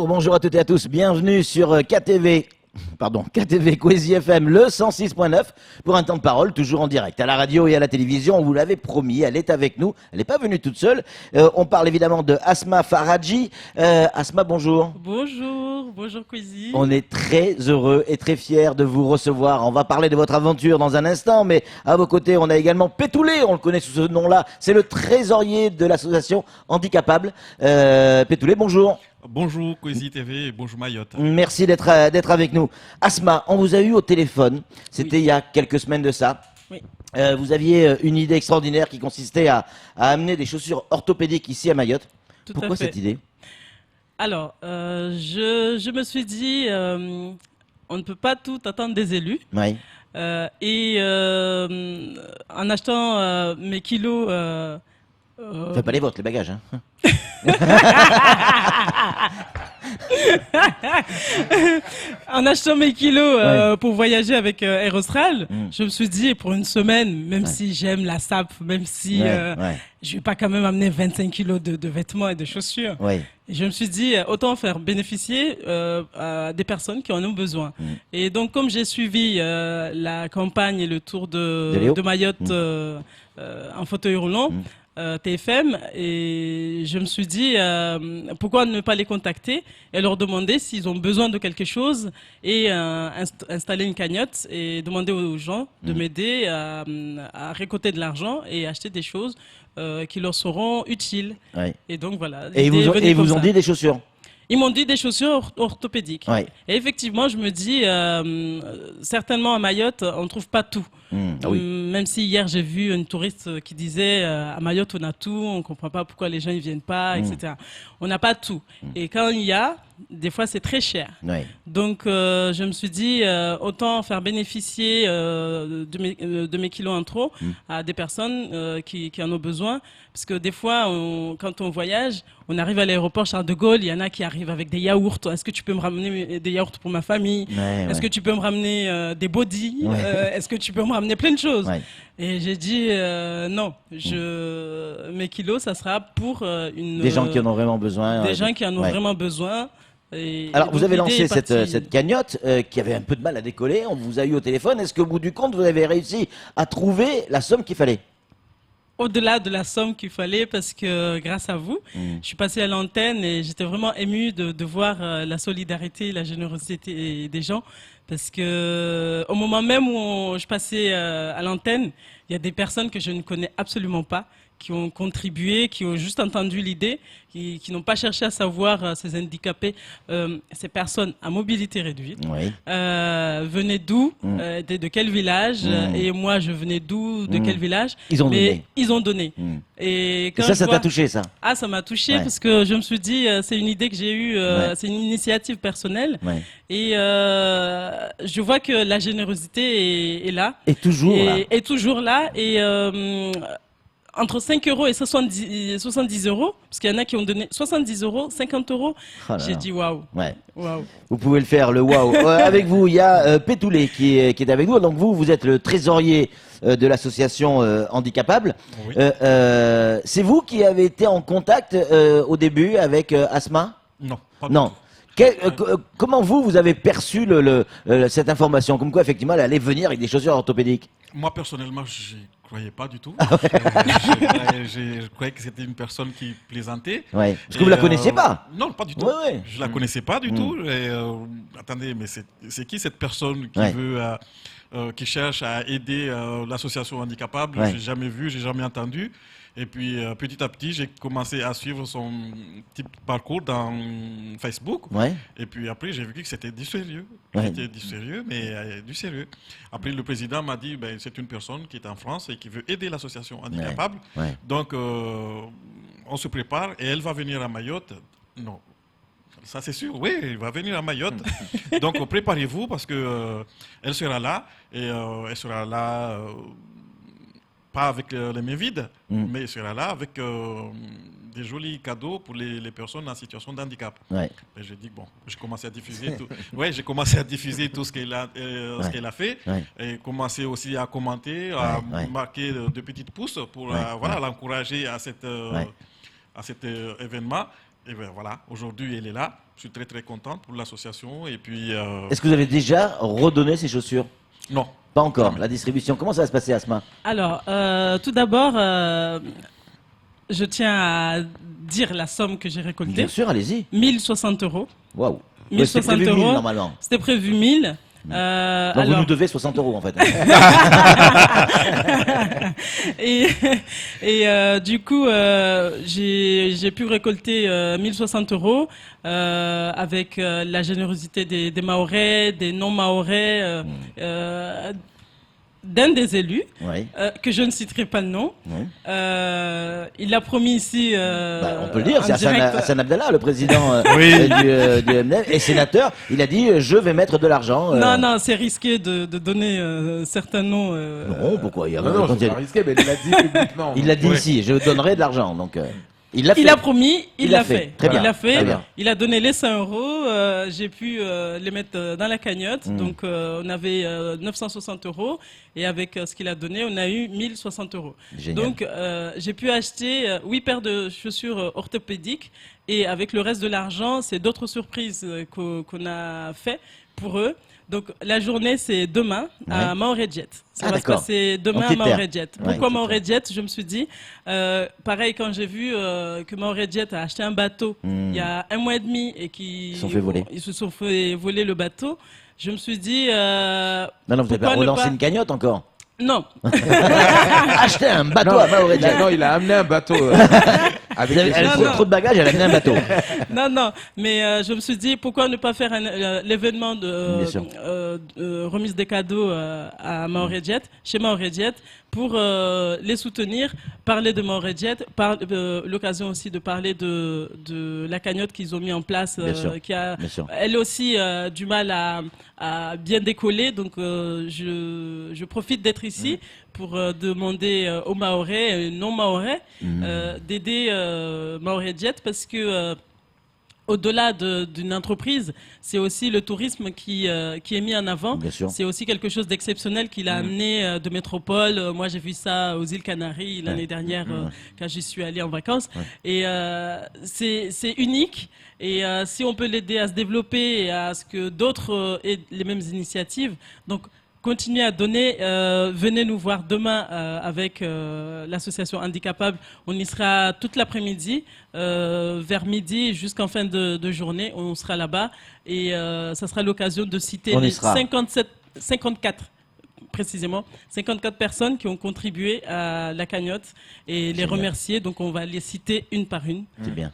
bonjour à toutes et à tous, bienvenue sur KTV Coésie FM, le 106.9, pour un temps de parole, toujours en direct, à la radio et à la télévision, on vous l'avait promis, elle est avec nous, elle n'est pas venue toute seule, on parle évidemment de Asma Faradji. Asma, bonjour. Bonjour Coésie. On est très heureux et très fiers de vous recevoir, on va parler de votre aventure dans un instant, mais à vos côtés, on a également Pétoulé, on le connaît sous ce nom-là, c'est le trésorier de l'association Handicapable. Pétoulé, bonjour. Bonjour Coésie TV et bonjour Mayotte. Merci d'être avec nous. Asma, on vous a eu au téléphone, c'était il y a quelques semaines de ça. Oui. Vous aviez une idée extraordinaire qui consistait à amener des chaussures orthopédiques ici à Mayotte. Pourquoi cette idée? Alors, je me suis dit, on ne peut pas tout attendre des élus. Oui. En achetant mes kilos... Enfin, pas les vôtres, les bagages. Hein. En achetant mes kilos Ouais. pour voyager avec Aerostral, Mm. je me suis dit, pour une semaine, même Ouais. si j'aime la SAP, même si Ouais. je vais pas quand même amener 25 kilos de vêtements et de chaussures, Ouais. et je me suis dit, autant faire bénéficier à des personnes qui en ont besoin. Mm. Et donc, comme j'ai suivi la campagne et le tour De Léo. de Mayotte Mm. en fauteuil roulant, Mm. TFM, et je me suis dit pourquoi ne pas les contacter et leur demander s'ils ont besoin de quelque chose et installer une cagnotte et demander aux gens de m'aider à récolter de l'argent et acheter des choses qui leur seront utiles. Ouais. Et donc voilà. Et l'idée est venue ils comme vous ont ça. dit des chaussures. Ils m'ont dit des chaussures orthopédiques. Ouais. Et effectivement, je me dis, certainement à Mayotte, on ne trouve pas tout. Ah oui. Même si hier j'ai vu une touriste qui disait à Mayotte on a tout, on ne comprend pas pourquoi les gens ne viennent pas, etc. On n'a pas tout. Et quand il y a, des fois c'est très cher. Ouais. Donc je me suis dit autant faire bénéficier de mes kilos en trop à des personnes qui en ont besoin. Parce que des fois, quand on voyage, on arrive à l'aéroport Charles de Gaulle, il y en a qui arrivent avec des yaourts. Est-ce que tu peux me ramener des yaourts pour ma famille? Ouais, Est-ce que tu peux me ramener des bodys? Ouais. Est-ce que tu peux me ramener plein de choses? Ouais. Et j'ai dit non, mes kilos, ça sera pour Des gens qui en ont vraiment besoin. des gens qui en ont Ouais. vraiment besoin. Alors, Et vous donc, avez l'idée lancé est partie. cette cagnotte qui avait un peu de mal à décoller. On vous a eu au téléphone. Est-ce qu'au bout du compte, vous avez réussi à trouver la somme qu'il fallait? Au-delà de la somme qu'il fallait, parce que grâce à vous, je suis passée à l'antenne et j'étais vraiment émue de voir la solidarité, la générosité des gens. Parce que au moment même où je passais à l'antenne, il y a des personnes que je ne connais absolument pas, qui ont contribué, qui ont juste entendu l'idée, qui n'ont pas cherché à savoir ces handicapés, ces personnes à mobilité réduite, Oui. venaient d'où, de quel village, et moi je venais d'où, de quel village. Ils ont Mais donné. ils ont donné. Et Et quand ça je t'a vois- touché, ça? Ah, ça m'a touché Ouais. parce que je me suis dit, c'est une idée que j'ai eue, Ouais. c'est une initiative personnelle. Ouais. Et je vois que la générosité est là. Et toujours là. Est toujours là. Et entre 5 euros et 70 euros, parce qu'il y en a qui ont donné 70 euros, 50 euros, Oh là j'ai là. dit waouh. Ouais. Waouh. Vous pouvez le faire, le waouh. Avec vous, il y a Pétoulé qui est avec nous. Donc vous êtes le trésorier de l'association Handicapable. Oui. C'est vous qui avez été en contact au début avec Asma? Non, pas du Non. tout. Comment vous avez perçu cette information? Comme quoi, effectivement, elle allait venir avec des chaussures orthopédiques? Moi personnellement, je n'y croyais pas du tout. Je croyais que c'était une personne qui plaisantait. Ouais. Parce que Et, vous la connaissiez pas? Non, pas du tout. Ouais, ouais. Je la connaissais pas du tout. Et, attendez, mais c'est qui cette personne qui Ouais. veut, qui cherche à aider l'association Handicapable? Ouais. J'ai jamais vu, j'ai jamais entendu. Et puis petit à petit, j'ai commencé à suivre son petit parcours dans Facebook. Ouais. Et puis après, j'ai vu que c'était du sérieux. Ouais. C'était du sérieux, mais du sérieux. Après, le président m'a dit, ben, c'est une personne qui est en France et qui veut aider l'association Handicapable. Ouais. Donc, on se prépare et elle va venir à Mayotte. Non, ça c'est sûr, oui, elle va venir à Mayotte. Donc, préparez-vous parce que elle sera là et elle sera là. Pas avec les mains vides, mais elle sera là avec des jolis cadeaux pour les personnes en situation de handicap. Ouais. Et j'ai dit, bon, j'ai commencé à diffuser tout, j'ai commencé à diffuser tout ce qu'elle a fait, Ouais. et commencé aussi à commenter, à Ouais. marquer de petites pouces pour voilà, l'encourager à cet événement. Et bien voilà, aujourd'hui elle est là. Je suis très très contente pour l'association. Et puis. Est-ce que vous avez déjà redonné ces chaussures? Non. Pas encore. La distribution, comment ça va se passer, Asma? Alors, tout d'abord, je tiens à dire la somme que j'ai récoltée. Bien sûr, allez-y. 1060 €. Waouh. 1060 C'était prévu 1000 €. normalement. C'était prévu 1000. Donc vous nous devez 60 € en fait. Du coup, j'ai pu récolter 1060 € avec la générosité des Mahorais, des non-Mahorais, d'un des élus, Oui. que je ne citerai pas le nom. Oui. Il a promis ici. On peut le dire, en c'est direct- Hassan Abdallah, le président Oui. du MNF, et sénateur. Il a dit je vais mettre de l'argent. Non, c'est risqué de donner certains noms. Non, pourquoi il y a Non, quand c'est il- pas risqué, mais il l'a dit publiquement. Il l'a dit Oui. ici, je donnerai de l'argent. Donc il l'a fait. Il a promis, il l'a fait. Très bien. Il l'a fait. Très bien. Il a donné les 100 €. J'ai pu les mettre dans la cagnotte. Mm. Donc, on avait 960 €. Et avec ce qu'il a donné, on a eu 1060 €. Génial. Donc, j'ai pu acheter 8 paires de chaussures orthopédiques. Et avec le reste de l'argent, c'est d'autres surprises qu'on a fait pour eux. Donc, la journée, c'est demain à Ouais. Mahorais Jet. Ça Ah, va se d'accord. passer demain En à petite terre. Mahorais Jet. Ouais, Pourquoi en petite Mahorais Jet? Je me suis dit, pareil, quand j'ai vu que Mahorais Jet a acheté un bateau il y a 1 mois et demi et qu'ils Ils se sont fait voler. Ils se sont fait voler le bateau, je me suis dit. Non, vous n'avez pas pourquoi ne relancé pas- une cagnotte encore. Non, Acheter un bateau à Mahorais Jet. Non, il a amené un bateau. Avec Vous avez- des elle a chaussures. trop de bagages, elle a amené un bateau. non, mais je me suis dit pourquoi ne pas faire l'événement Bien sûr. de remise des cadeaux à Mahorais Jet, chez Mahorais Jet, pour les soutenir, parler de Mahorais Jet, l'occasion aussi de parler de la cagnotte qu'ils ont mis en place, Bien sûr. qui a Bien sûr. elle aussi du mal à bien décoller. Donc je profite d'être ici pour demander aux Mahorais, non Mahorais, d'aider Mahorais Jet parce que au-delà d'une entreprise, c'est aussi le tourisme qui est mis en avant. Bien sûr. C'est aussi quelque chose d'exceptionnel qu'il a amené de métropole. Moi, j'ai vu ça aux îles Canaries l'année dernière quand j'y suis allé en vacances. Et c'est unique. Et si on peut l'aider à se développer et à ce que d'autres aient les mêmes initiatives, donc continuez à donner. Venez nous voir demain avec l'association Handicapable. On y sera toute l'après-midi, vers midi jusqu'en fin de journée. On sera là-bas et ça sera l'occasion de citer On y les sera. 54 précisément, 54 personnes qui ont contribué à la cagnotte et les Génial. remercier. Donc on va les citer une par une. C'est bien.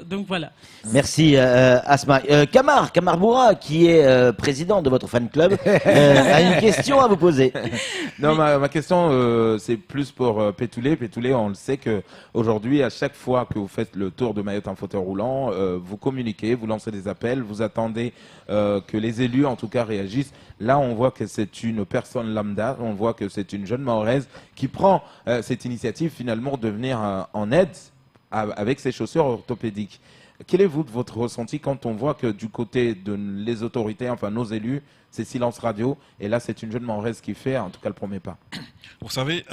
Donc voilà. Merci Asma. Kamar Boura, qui est président de votre fan club, a une question à vous poser. Non, ma question, c'est plus pour Pétoulé. Pétoulé, on le sait que aujourd'hui, à chaque fois que vous faites le tour de Mayotte en fauteuil roulant, vous communiquez, vous lancez des appels, vous attendez que les élus, en tout cas, réagissent. Là, on voit que c'est une personne lambda, on voit que c'est une jeune Mahoraise qui prend cette initiative finalement de venir en aide avec ses chaussures orthopédiques. Quel est votre ressenti quand on voit que du côté de les autorités, enfin nos élus, c'est silence radio, et là c'est une jeune Mahoraise qui fait en tout cas le premier pas? Vous savez,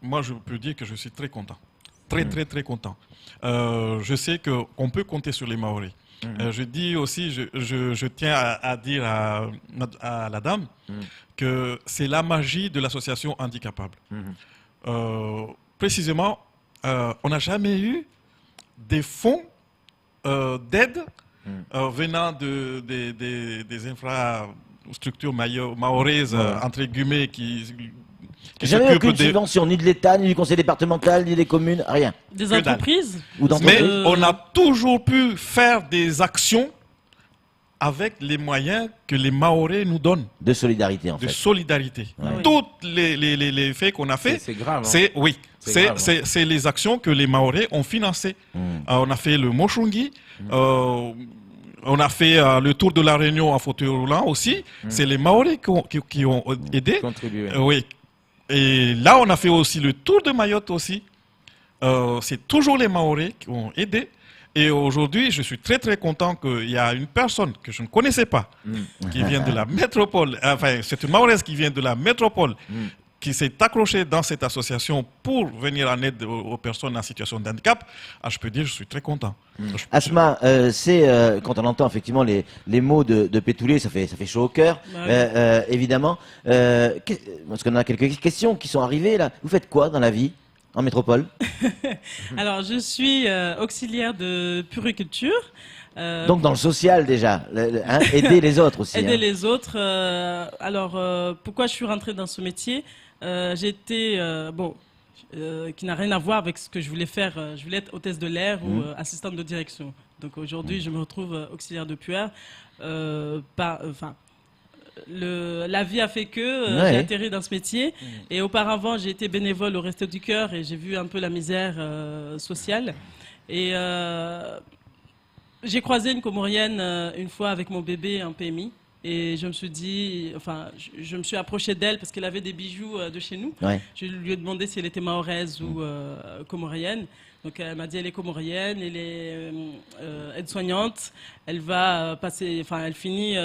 moi je peux dire que je suis très content. Très content. Je sais qu'on peut compter sur les Mahorais. Je dis aussi, je tiens à dire à la dame que c'est la magie de l'association Handicapable. Précisément, on n'a jamais eu des fonds d'aide venant des infrastructures mahoraises, entre guillemets, qui Jamais s'occupent aucune des... subvention, ni de l'État, ni du conseil départemental, ni des communes, rien. Des dalle. entreprises. Ou Mais d'entreprise. on a toujours pu faire des actions avec les moyens que les Mahorais nous donnent De solidarité, en de fait. solidarité. Ouais. Toutes les faits qu'on a fait, C'est grave. Hein. c'est oui, C'est grave, hein. c'est les actions que les Mahorais ont financées. On a fait le Mochungi, on a fait le tour de la Réunion en fauteuil roulant aussi. C'est les Mahorais qui ont aidé. Contribuer. Oui. Et là, on a fait aussi le tour de Mayotte aussi. C'est toujours les Mahorais qui ont aidé. Et aujourd'hui, je suis très content qu'il y a une personne que je ne connaissais pas, qui vient de la métropole. Enfin, c'est une Mahoraise qui vient de la métropole, qui s'est accroché dans cette association pour venir en aide aux personnes en situation de handicap, je peux dire, je suis très content. Asma, quand on entend effectivement les mots de Pétoulé, ça fait chaud au cœur, évidemment. Parce qu'on a quelques questions qui sont arrivées là. Vous faites quoi dans la vie en métropole? Alors, je suis auxiliaire de puriculture. Donc dans le social déjà, aider les autres aussi. Aider les autres. Pourquoi je suis rentrée dans ce métier? J'étais qui n'a rien à voir avec ce que je voulais faire. Je voulais être hôtesse de l'air ou assistante de direction. Donc aujourd'hui, je me retrouve auxiliaire de puère. La vie a fait que j'ai atterri dans ce métier. Et auparavant, j'ai été bénévole au Resto du Cœur et j'ai vu un peu la misère sociale. Et j'ai croisé une Comorienne une fois avec mon bébé en PMI. Et je me suis dit, je me suis approchée d'elle parce qu'elle avait des bijoux de chez nous. Ouais. Je lui ai demandé si elle était mahoraise ou comorienne. Donc elle m'a dit elle est comorienne, elle est aide-soignante. Elle va elle finit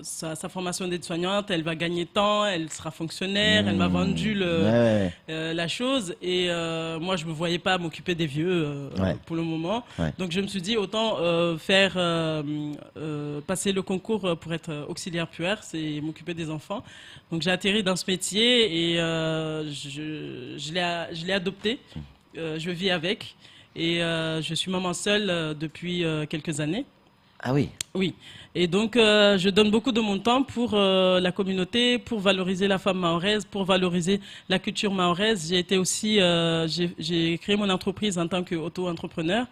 sa formation d'aide-soignante, elle va gagner temps, elle sera fonctionnaire. Elle m'a vendu la chose et moi je me voyais pas m'occuper des vieux pour le moment. Ouais. Donc je me suis dit autant faire passer le concours pour être auxiliaire puère, c'est m'occuper des enfants. Donc j'ai atterri dans ce métier et je l'ai adopté. Je vis avec et je suis maman seule depuis quelques années. Ah oui. Oui. Et donc je donne beaucoup de mon temps pour la communauté, pour valoriser la femme mahoraise, pour valoriser la culture mahoraise. J'ai été aussi, j'ai créé mon entreprise en tant qu'auto-entrepreneur.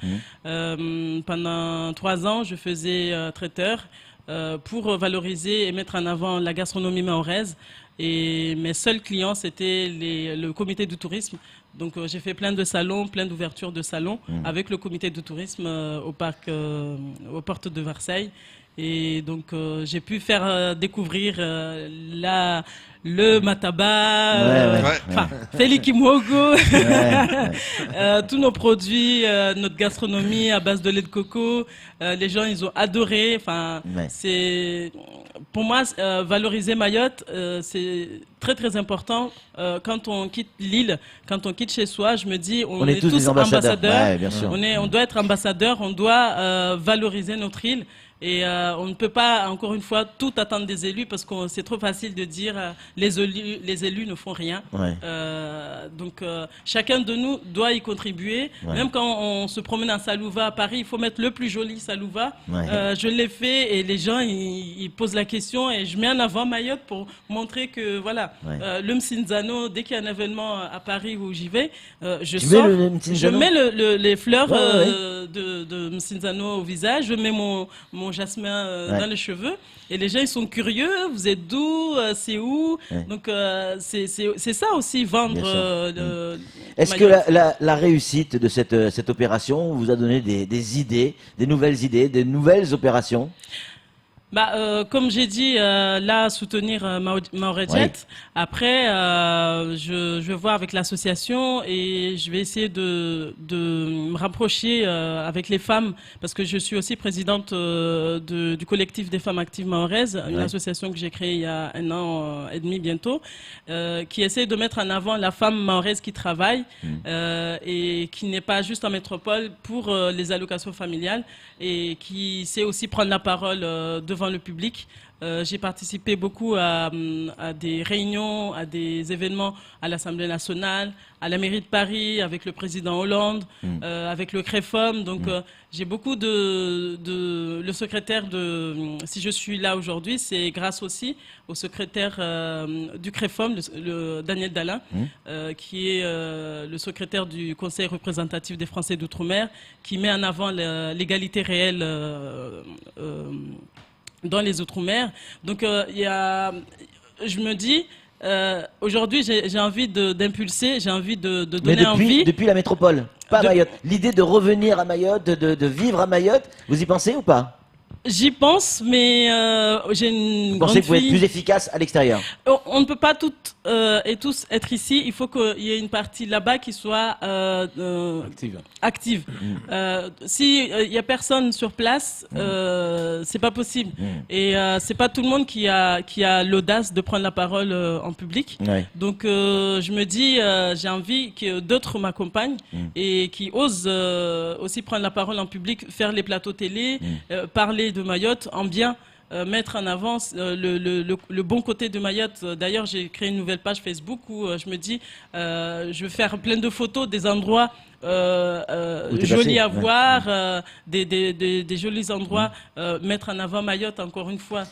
Pendant 3 ans, je faisais traiteur pour valoriser et mettre en avant la gastronomie mahoraise. Et mes seuls clients, c'était le comité du tourisme. Donc j'ai fait plein de salons, plein d'ouvertures de salons avec le comité du tourisme aux portes de Versailles. Et donc j'ai pu faire découvrir le mataba, Félix Mogo, tous nos produits, notre gastronomie à base de lait de coco. Les gens, ils ont adoré. C'est pour moi valoriser Mayotte, c'est très très important. Quand on quitte l'île, quand on quitte chez soi, je me dis, on est tous ambassadeurs. Ouais, bien sûr. On doit être ambassadeurs. On doit valoriser notre île. Et on ne peut pas, encore une fois, tout attendre des élus parce que c'est trop facile de dire les élus ne font rien. Ouais. Donc chacun de nous doit y contribuer. Ouais. Même quand on se promène à Salouva à Paris, il faut mettre le plus joli Salouva. Ouais. Je l'ai fait et les gens ils posent la question et je mets en avant Mayotte pour montrer que voilà, le Mcinzano, dès qu'il y a un événement à Paris où j'y vais, je mets les fleurs de Mcinzano au visage, je mets mon jasmin dans les cheveux et les gens ils sont curieux, vous êtes d'où, c'est où, donc c'est ça aussi vendre. Est-ce que la réussite de cette opération vous a donné des idées, des nouvelles opérations? Comme j'ai dit, là, soutenir Mahorais-Jet. Oui. Après, je vais voir avec l'association et je vais essayer de me rapprocher avec les femmes parce que je suis aussi présidente du collectif des femmes actives mahoraises, une association que j'ai créée il y a 1 an et demi bientôt, qui essaie de mettre en avant la femme mahoraise qui travaille et qui n'est pas juste en métropole pour les allocations familiales et qui sait aussi prendre la parole devant le public. J'ai participé beaucoup à des réunions, à des événements à l'Assemblée nationale, à la mairie de Paris, avec le président Hollande, avec le CREFOM. Donc j'ai beaucoup le secrétaire si je suis là aujourd'hui, c'est grâce aussi au secrétaire du CREFOM, le Daniel Dalin, qui est le secrétaire du Conseil représentatif des Français d'Outre-mer, qui met en avant l'égalité réelle dans les Outre-mer. Donc, je me dis, aujourd'hui, j'ai envie d'impulser, j'ai envie de donner envie. Depuis la métropole, pas Mayotte. L'idée de revenir à Mayotte, de vivre à Mayotte, vous y pensez ou pas? J'y pense, mais j'ai une grande Vous pensez que vous êtes plus efficace à l'extérieur? On ne peut pas tout et tous être ici, il faut qu'il y ait une partie là-bas qui soit active. Si il y a personne sur place, c'est pas possible. Et c'est pas tout le monde qui a l'audace de prendre la parole en public. Ouais. Donc je me dis, j'ai envie que d'autres m'accompagnent et qui osent aussi prendre la parole en public, faire les plateaux télé, parler de Mayotte en bien. Mettre en avant le bon côté de Mayotte. D'ailleurs, j'ai créé une nouvelle page Facebook où je me dis, je vais faire plein de photos des endroits jolis à voir, des jolis endroits, mettre en avant Mayotte encore une fois.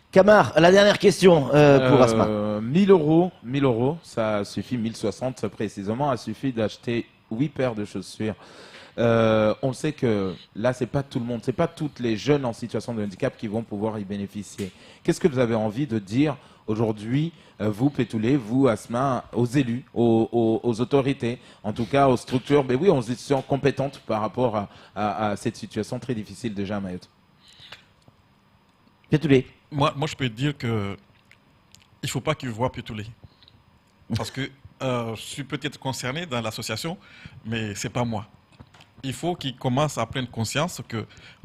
Camar, la dernière question pour Asma. 1000 euros, ça suffit, 1060 précisément, a suffi d'acheter 8 paires de chaussures. On sait que là, c'est pas tout le monde, c'est pas toutes les jeunes en situation de handicap qui vont pouvoir y bénéficier. Qu'est-ce que vous avez envie de dire aujourd'hui, vous, Pétoulé, vous, Asma, aux élus, aux autorités, en tout cas aux structures, mais oui, aux institutions compétentes par rapport à cette situation très difficile déjà à Mayotte? Pétoulé. Moi, je peux dire que il faut pas qu'ils voient Pétoulé. Parce que je suis peut-être concerné dans l'association, mais c'est pas moi. Il faut qu'ils commencent à prendre conscience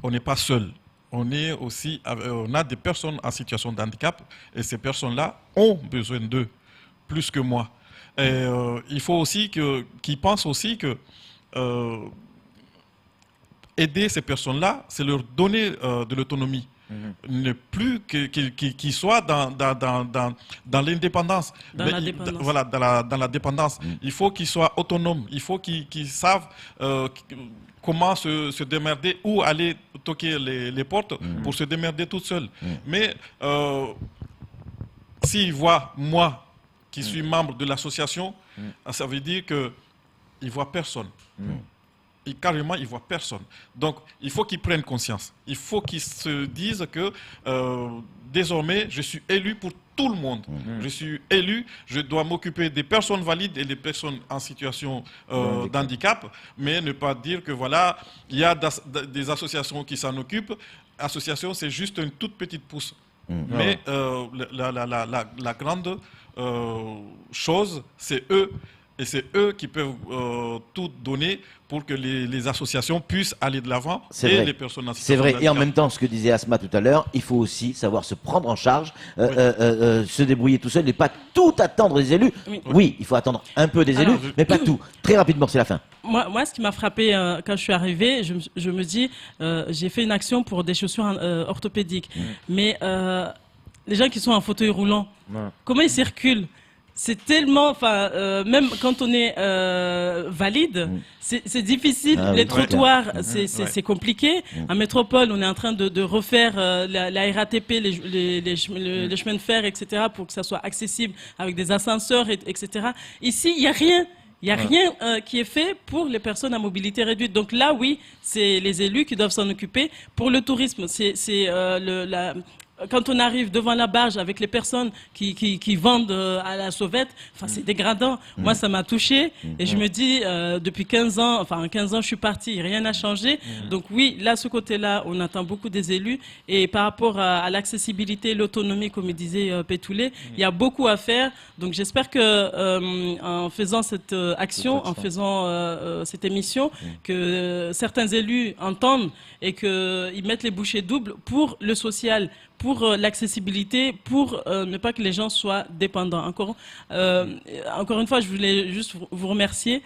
qu'on n'est pas seul. On a des personnes en situation de handicap et ces personnes-là ont besoin d'eux, plus que moi. Et, il faut aussi qu'ils pensent aussi que aider ces personnes-là, c'est leur donner de l'autonomie. Ne plus qu'ils soient dans l'indépendance. Voilà, dans la dépendance. Il faut qu'ils soient autonomes. Il faut qu'ils savent comment se démerder, où aller toquer les portes pour se démerder tout seul. Mais s'ils voient moi, qui suis membre de l'association, ça veut dire qu'ils ne voient personne. Carrément, ils ne voient personne. Donc, il faut qu'ils prennent conscience. Il faut qu'ils se disent que désormais, je suis élu pour tout le monde. Je suis élu, je dois m'occuper des personnes valides et des personnes en situation d'handicap, mais ne pas dire que voilà, il y a des associations qui s'en occupent. Association, c'est juste une toute petite pousse. Mais la grande chose, c'est eux. Et c'est eux qui peuvent tout donner pour que les associations puissent aller de l'avant et les personnes en situation de handicap. C'est vrai. Et en même temps, ce que disait Asma tout à l'heure, il faut aussi savoir se prendre en charge, se débrouiller tout seul et pas tout attendre des élus. Oui, il faut attendre un peu des élus, mais pas tout. Très rapidement, c'est la fin. Moi, ce qui m'a frappé quand je suis arrivée, je me dis, j'ai fait une action pour des chaussures orthopédiques. Mais les gens qui sont en fauteuil roulant, comment ils circulent? C'est tellement, même quand on est valide, c'est difficile. Les trottoirs, c'est compliqué. En métropole, on est en train de refaire la RATP, les chemins de fer, etc., pour que ça soit accessible avec des ascenseurs, etc. Ici, il n'y a rien. Il n'y a rien qui est fait pour les personnes à mobilité réduite. Donc là, oui, c'est les élus qui doivent s'en occuper. Pour le tourisme, quand on arrive devant la barge avec les personnes qui vendent à la sauvette, c'est dégradant. Moi, ça m'a touché et je me dis, depuis 15 ans, je suis partie, rien n'a changé. Donc oui, là, ce côté-là, on attend beaucoup des élus. Et par rapport à l'accessibilité, l'autonomie, comme disait Pétoulé, il y a beaucoup à faire. Donc j'espère que en faisant cette action, en faisant cette émission, que certains élus entendent et qu'ils mettent les bouchées doubles pour le social, pour l'accessibilité, pour ne pas que les gens soient dépendants. Encore une fois, je voulais juste vous remercier,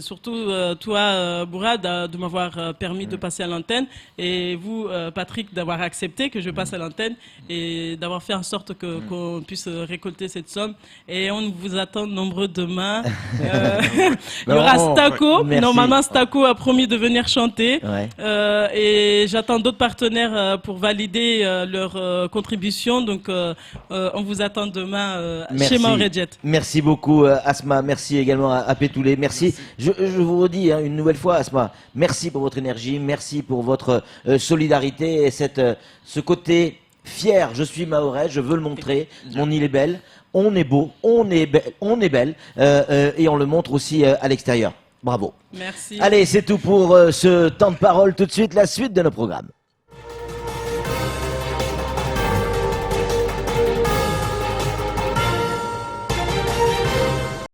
surtout toi, Bourad, de m'avoir permis de passer à l'antenne, et vous, Patrick, d'avoir accepté que je passe à l'antenne et d'avoir fait en sorte qu'on puisse récolter cette somme. Et on vous attend nombreux demain. Il y aura Stako. Normalement, Stako a promis de venir chanter. Et j'attends d'autres partenaires pour valider leur contribution. Donc, on vous attend demain chez Maoredjet. Merci beaucoup, Asma. Merci également à Pétoulé. Merci. Je vous redis une nouvelle fois, Asma, merci pour votre énergie, merci pour votre solidarité et ce côté fier. Je suis Mahorais, je veux le montrer. Mon île est belle, on est beau, on est belle, et on le montre aussi à l'extérieur. Bravo. Merci. Allez, c'est tout pour ce temps de parole. Tout de suite, la suite de nos programmes.